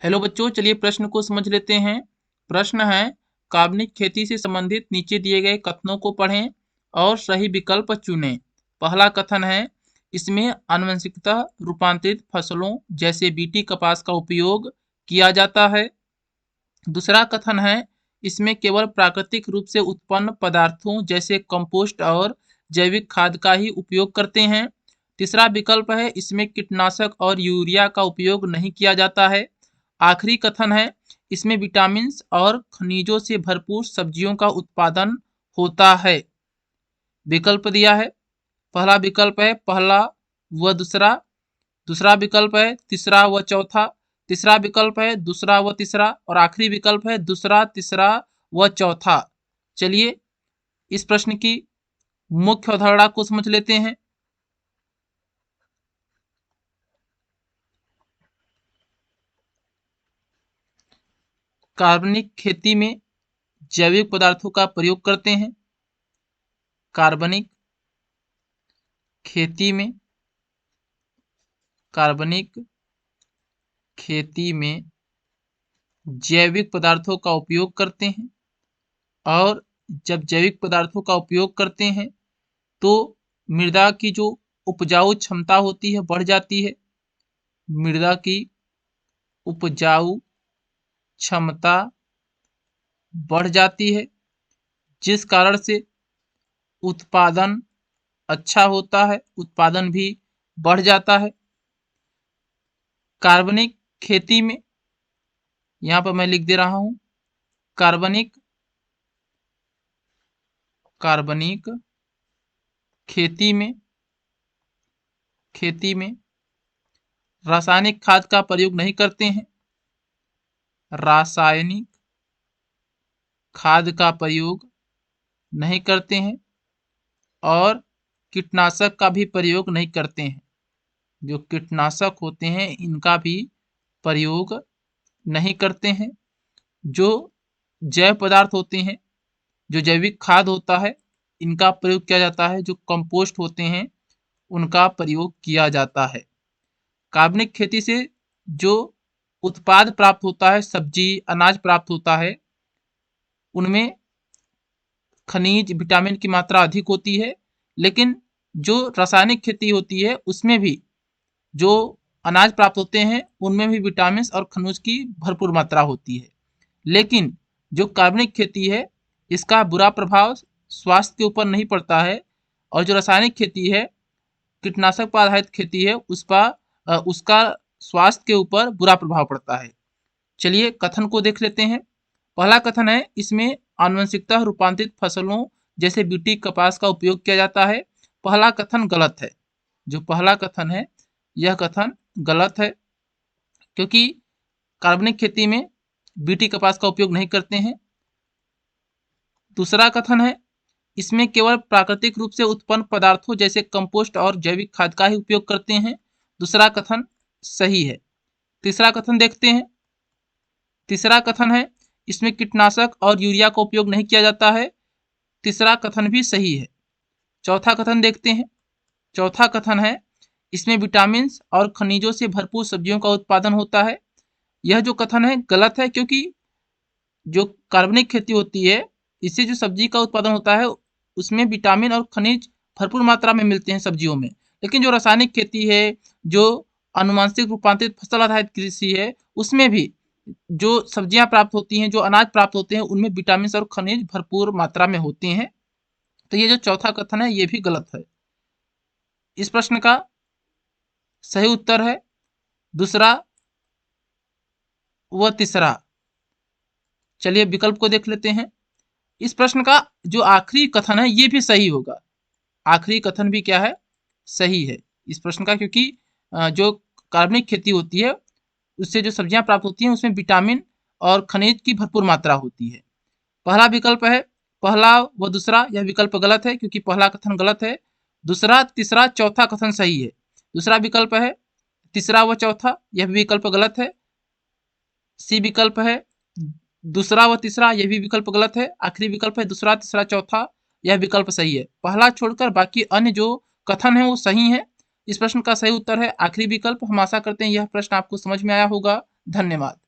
Hello बच्चों, चलिए प्रश्न को समझ लेते हैं। प्रश्न है, कार्बनिक खेती से संबंधित नीचे दिए गए कथनों को पढ़ें और सही विकल्प चुनें। पहला कथन है, इसमें आनुवंशिकतः रूपांतरित फसलों जैसे बीटी कपास का उपयोग किया जाता है। दूसरा कथन है, इसमें केवल प्राकृतिक रूप से उत्पन्न पदार्थों जैसे कंपोस्ट और जैविक खाद का ही उपयोग करते हैं। तीसरा विकल्प है, इसमें कीटनाशक और यूरिया का उपयोग नहीं किया जाता है। आखिरी कथन है, इसमें विटामिन और खनिजों से भरपूर सब्जियों का उत्पादन होता है। विकल्प दिया है, पहला विकल्प है पहला व दूसरा, दूसरा विकल्प है तीसरा व चौथा, तीसरा विकल्प है दूसरा व तीसरा और आखिरी विकल्प है दूसरा, तीसरा व चौथा। चलिए इस प्रश्न की मुख्य अवधारणा को समझ लेते हैं। कार्बनिक खेती में जैविक पदार्थों का प्रयोग करते हैं। कार्बनिक खेती में जैविक पदार्थों का उपयोग करते हैं और जब जैविक पदार्थों का उपयोग करते हैं तो मृदा की जो उपजाऊ क्षमता होती है बढ़ जाती है। मृदा की उपजाऊ क्षमता बढ़ जाती है, जिस कारण से उत्पादन अच्छा होता है, उत्पादन भी बढ़ जाता है। कार्बनिक खेती में, यहाँ पर मैं लिख दे रहा हूँ, कार्बनिक खेती में रासायनिक खाद का प्रयोग नहीं करते हैं। रासायनिक खाद का प्रयोग नहीं करते हैं और कीटनाशक का भी प्रयोग नहीं करते हैं। जो कीटनाशक होते हैं इनका भी प्रयोग नहीं करते हैं। जो जैव पदार्थ होते हैं, जो जैविक खाद होता है, इनका प्रयोग किया जाता है। जो कंपोस्ट होते हैं उनका प्रयोग किया जाता है। कार्बनिक खेती से जो उत्पाद प्राप्त होता है, सब्जी अनाज प्राप्त होता है, उनमें खनिज विटामिन की मात्रा अधिक होती है। लेकिन जो रासायनिक खेती होती है उसमें भी जो अनाज प्राप्त होते हैं उनमें भी विटामिन और खनिज की भरपूर मात्रा होती है। लेकिन जो कार्बनिक खेती है इसका बुरा प्रभाव स्वास्थ्य के ऊपर नहीं पड़ता है और जो रासायनिक खेती है, कीटनाशक पर आधारित खेती है, उसका स्वास्थ्य के ऊपर बुरा प्रभाव पड़ता है। चलिए कथन को देख लेते हैं। पहला कथन है, इसमें आनुवंशिकतः रूपांतरित फसलों जैसे बीटी कपास का उपयोग किया जाता है। पहला कथन गलत है। जो पहला कथन है यह कथन गलत है, क्योंकि कार्बनिक खेती में बीटी कपास का उपयोग नहीं करते हैं। दूसरा कथन है, इसमें केवल प्राकृतिक रूप से उत्पन्न पदार्थों जैसे कंपोस्ट और जैविक खाद का ही उपयोग करते हैं। दूसरा कथन सही है। तीसरा कथन देखते हैं। तीसरा कथन है, इसमें कीटनाशक और यूरिया का उपयोग नहीं किया जाता है। तीसरा कथन भी सही है। चौथा कथन देखते हैं। चौथा कथन है, इसमें विटामिन और खनिजों से भरपूर सब्जियों का उत्पादन होता है। यह जो कथन है गलत है, क्योंकि जो कार्बनिक खेती होती है इससे जो सब्जी का उत्पादन होता है उसमें विटामिन और खनिज भरपूर मात्रा में मिलते हैं सब्जियों में। लेकिन जो रासायनिक खेती है, जो आनुवंशिक रूपांतरित फसल आधारित कृषि है, उसमें भी जो सब्जियां प्राप्त होती हैं, जो अनाज प्राप्त होते हैं, उनमें विटामिन और खनिज भरपूर मात्रा में होते हैं। तो ये जो चौथा कथन है ये भी गलत है। इस प्रश्न का सही उत्तर है दूसरा व तीसरा। चलिए विकल्प को देख लेते हैं। इस प्रश्न का जो आखिरी कथन है ये भी सही होगा। आखिरी कथन भी क्या है, सही है इस प्रश्न का, क्योंकि जो कार्बनिक खेती होती है उससे जो सब्जियां प्राप्त होती हैं उसमें विटामिन और खनिज की भरपूर मात्रा होती है। पहला विकल्प है पहला व दूसरा, यह विकल्प गलत है क्योंकि पहला कथन गलत है। दूसरा, तीसरा, चौथा कथन सही है। दूसरा विकल्प है तीसरा व चौथा, यह विकल्प गलत है। सी विकल्प है दूसरा व तीसरा, यह भी विकल्प गलत है। आखिरी विकल्प है दूसरा, तीसरा, चौथा, यह विकल्प सही है। पहला छोड़कर बाकी अन्य जो कथन है वो सही है। इस प्रश्न का सही उत्तर है आखिरी विकल्प। हम आशा करते हैं यह प्रश्न आपको समझ में आया होगा। धन्यवाद।